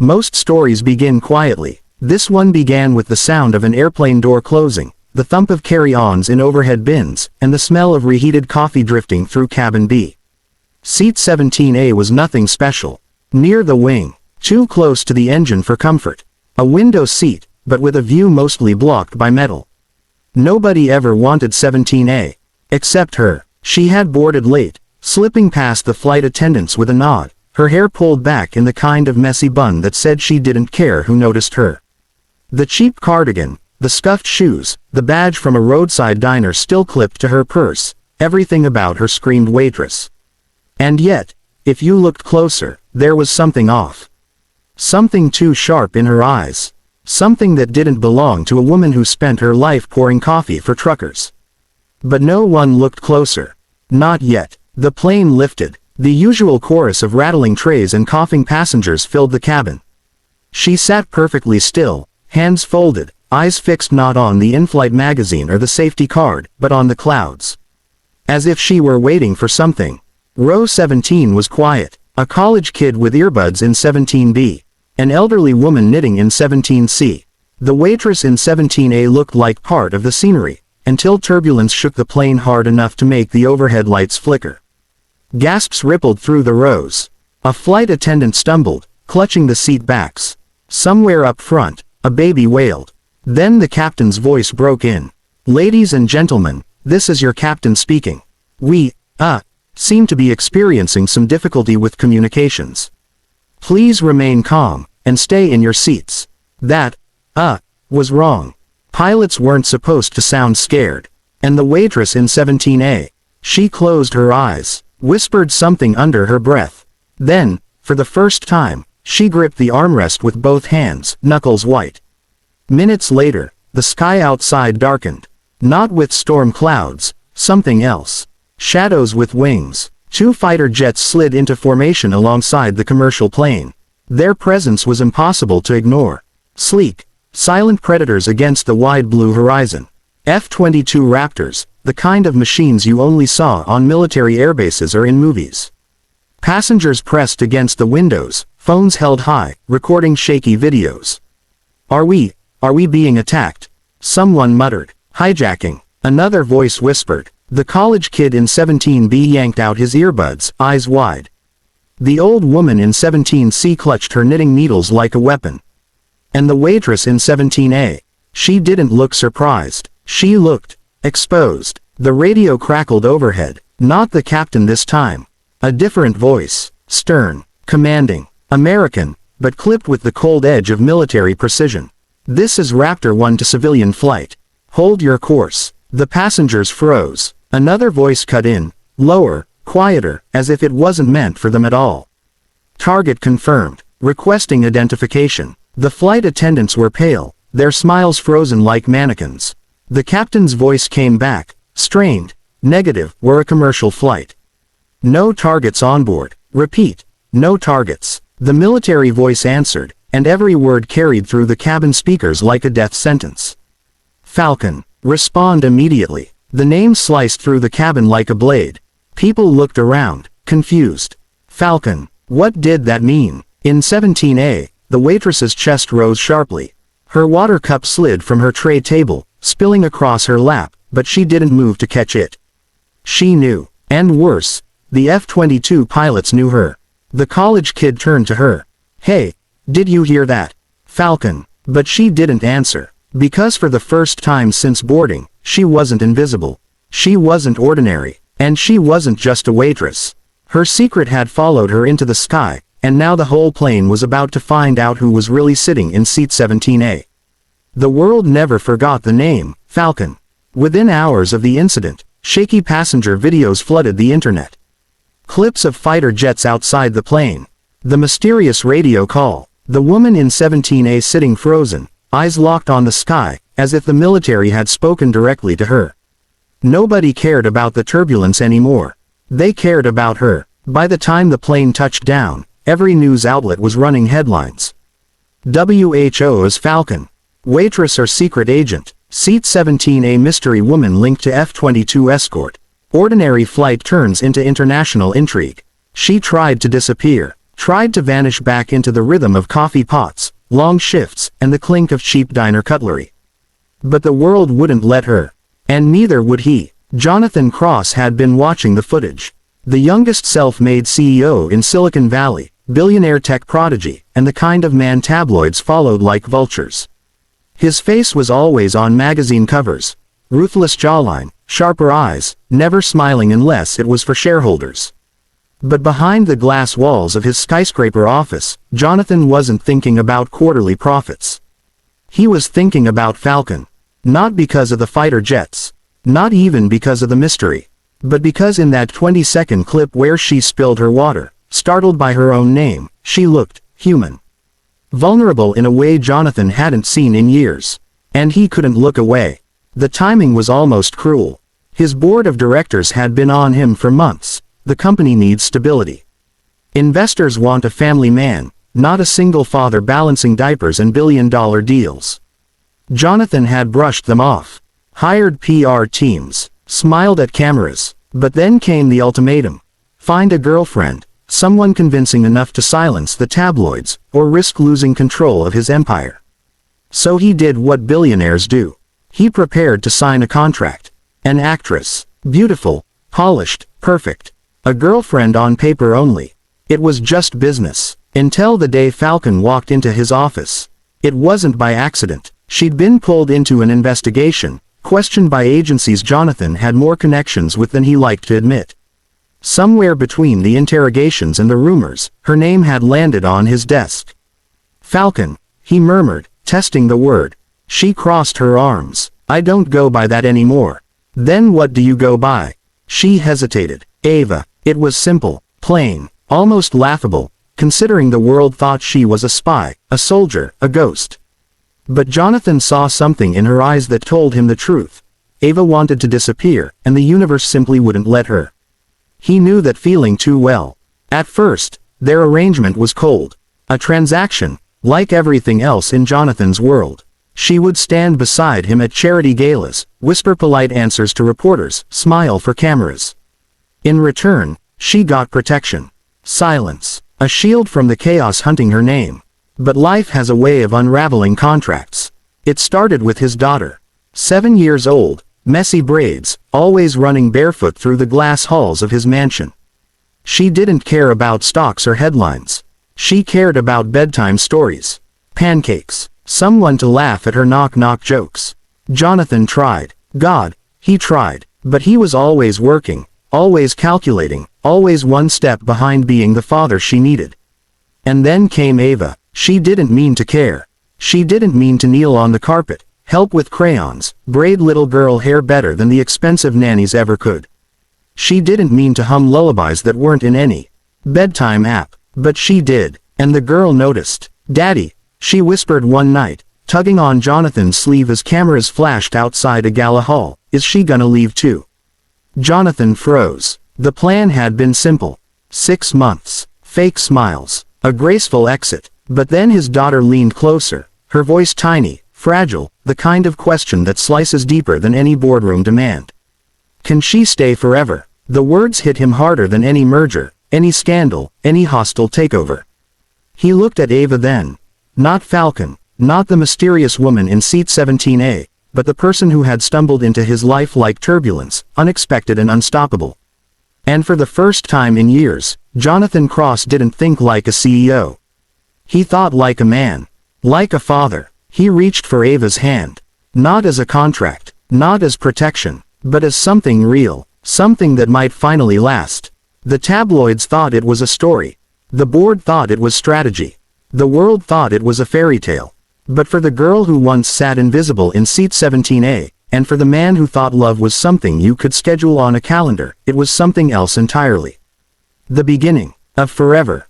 Most stories begin quietly. This one began with the sound of an airplane door closing, the thump of carry-ons in overhead bins, and the smell of reheated coffee drifting through cabin B. Seat 17A was nothing special. Near the wing, too close to the engine for comfort. A window seat, but with a view mostly blocked by metal. Nobody ever wanted 17A. Except her. She had boarded late, slipping past the flight attendants with a nod, her hair pulled back in the kind of messy bun that said she didn't care who noticed her. The cheap cardigan, the scuffed shoes, the badge from a roadside diner still clipped to her purse, everything about her screamed waitress. And yet, if you looked closer, there was something off. Something too sharp in her eyes. Something that didn't belong to a woman who spent her life pouring coffee for truckers. But no one looked closer. Not yet. The plane lifted. The usual chorus of rattling trays and coughing passengers filled the cabin. She sat perfectly still, hands folded, eyes fixed not on the in-flight magazine or the safety card, but on the clouds. As if she were waiting for something. Row 17 was quiet. A college kid with earbuds in 17B. An elderly woman knitting in 17C. The waitress in 17A looked like part of the scenery, until turbulence shook the plane hard enough to make the overhead lights flicker. Gasps rippled through the rows. A flight attendant stumbled, clutching the seat backs. Somewhere up front, a baby wailed. Then the captain's voice broke in. "Ladies and gentlemen, this is your captain speaking. We, seem to be experiencing some difficulty with communications. Please remain calm, and stay in your seats." That, was wrong. Pilots weren't supposed to sound scared. And the waitress in 17A. She closed her eyes, whispered something under her breath. Then, for the first time, she gripped the armrest with both hands, knuckles white. Minutes later, the sky outside darkened. Not with storm clouds, something else. Shadows with wings. 2 fighter jets slid into formation alongside the commercial plane. Their presence was impossible to ignore. Sleek, silent predators against the wide blue horizon. F-22 Raptors, the kind of machines you only saw on military airbases or in movies. Passengers pressed against the windows, phones held high, recording shaky videos. Are we being attacked?" Someone muttered. "Hijacking." Another voice whispered. The college kid in 17B yanked out his earbuds, eyes wide. The old woman in 17C clutched her knitting needles like a weapon. And the waitress in 17A. She didn't look surprised. She looked exposed. The radio crackled overhead. Not the captain this time. A different voice. Stern. Commanding. American, but clipped with the cold edge of military precision. "This is Raptor 1 to civilian flight. Hold your course." The passengers froze. Another voice cut in, lower, quieter, as if it wasn't meant for them at all. "Target confirmed. Requesting identification." The flight attendants were pale, their smiles frozen like mannequins. The captain's voice came back, strained. "Negative, we're a commercial flight. No targets on board. Repeat, no targets." The military voice answered, and every word carried through the cabin speakers like a death sentence. "Falcon. Respond immediately." The name sliced through the cabin like a blade. People looked around, confused. Falcon. What did that mean? In 17A, the waitress's chest rose sharply. Her water cup slid from her tray table, spilling across her lap, but she didn't move to catch it. She knew. And worse, the F-22 pilots knew her. The college kid turned to her. "Hey, did you hear that?" "Falcon." But she didn't answer. Because for the first time since boarding, she wasn't invisible. She wasn't ordinary. And she wasn't just a waitress. Her secret had followed her into the sky, and now the whole plane was about to find out who was really sitting in seat 17A. The world never forgot the name, Falcon. Within hours of the incident, shaky passenger videos flooded the internet. Clips of fighter jets outside the plane. The mysterious radio call. The woman in 17A sitting frozen, eyes locked on the sky, as if the military had spoken directly to her. Nobody cared about the turbulence anymore. They cared about her. By the time the plane touched down, every news outlet was running headlines. WHO's Falcon. Waitress or secret agent. Seat 17A mystery woman linked to F-22 escort. Ordinary flight turns into international intrigue. She tried to disappear. tried to vanish back into the rhythm of coffee pots, long shifts, and the clink of cheap diner cutlery. But the world wouldn't let her. And neither would he. Jonathan Cross had been watching the footage. The youngest self-made CEO in Silicon Valley, billionaire tech prodigy, and the kind of man tabloids followed like vultures. His face was always on magazine covers. Ruthless jawline, sharper eyes, never smiling unless it was for shareholders. But behind the glass walls of his skyscraper office, Jonathan wasn't thinking about quarterly profits. He was thinking about Falcon. Not because of the fighter jets. Not even because of the mystery. But because in that 20-second clip where she spilled her water, startled by her own name, she looked human. Vulnerable in a way Jonathan hadn't seen in years. And he couldn't look away. The timing was almost cruel. His board of directors had been on him for months. The company needs stability. Investors want a family man, not a single father balancing diapers and billion-dollar deals. Jonathan had brushed them off. Hired PR teams. Smiled at cameras. But then came the ultimatum. Find a girlfriend. Someone convincing enough to silence the tabloids, or risk losing control of his empire. So he did what billionaires do. He prepared to sign a contract. An actress. Beautiful. Polished. Perfect. A girlfriend on paper only. It was just business. Until the day Falcon walked into his office. It wasn't by accident. She'd been pulled into an investigation, questioned by agencies Jonathan had more connections with than he liked to admit. Somewhere between the interrogations and the rumors, her name had landed on his desk. Falcon, he murmured, testing the word. She crossed her arms. I don't go by that anymore. Then what do you go by? She hesitated. Ava. It was simple, plain, almost laughable, considering the world thought she was a spy, a soldier, a ghost. But Jonathan saw something in her eyes that told him the truth. Ava wanted to disappear, and the universe simply wouldn't let her. He knew that feeling too well. At first, their arrangement was cold. A transaction, like everything else in Jonathan's world. She would stand beside him at charity galas, whisper polite answers to reporters, smile for cameras. In return, she got protection. Silence. A shield from the chaos hunting her name. But life has a way of unraveling contracts. It started with his daughter. 7 years old, messy braids, always running barefoot through the glass halls of his mansion. She didn't care about stocks or headlines. She cared about bedtime stories. Pancakes. Someone to laugh at her knock-knock jokes. Jonathan tried. God, he tried. But he was always working. Always calculating, always one step behind being the father she needed. And then came Ava. She didn't mean to care. She didn't mean to kneel on the carpet, help with crayons, braid little girl hair better than the expensive nannies ever could. She didn't mean to hum lullabies that weren't in any bedtime app, but she did, and the girl noticed. Daddy, she whispered one night, tugging on Jonathan's sleeve as cameras flashed outside a gala hall, is she gonna leave too? Jonathan froze. The plan had been simple. 6 months. Fake smiles. A graceful exit. But then his daughter leaned closer, her voice tiny, fragile, the kind of question that slices deeper than any boardroom demand. Can she stay forever? The words hit him harder than any merger, any scandal, any hostile takeover. He looked at Ava then. Not Falcon, not the mysterious woman in seat 17A. But the person who had stumbled into his life like turbulence, unexpected and unstoppable. And for the first time in years, Jonathan Cross didn't think like a CEO. He thought like a man. Like a father. He reached for Ava's hand. Not as a contract, not as protection, but as something real, something that might finally last. The tabloids thought it was a story. The board thought it was strategy. The world thought it was a fairy tale. But for the girl who once sat invisible in seat 17A, and for the man who thought love was something you could schedule on a calendar, it was something else entirely. The beginning of forever.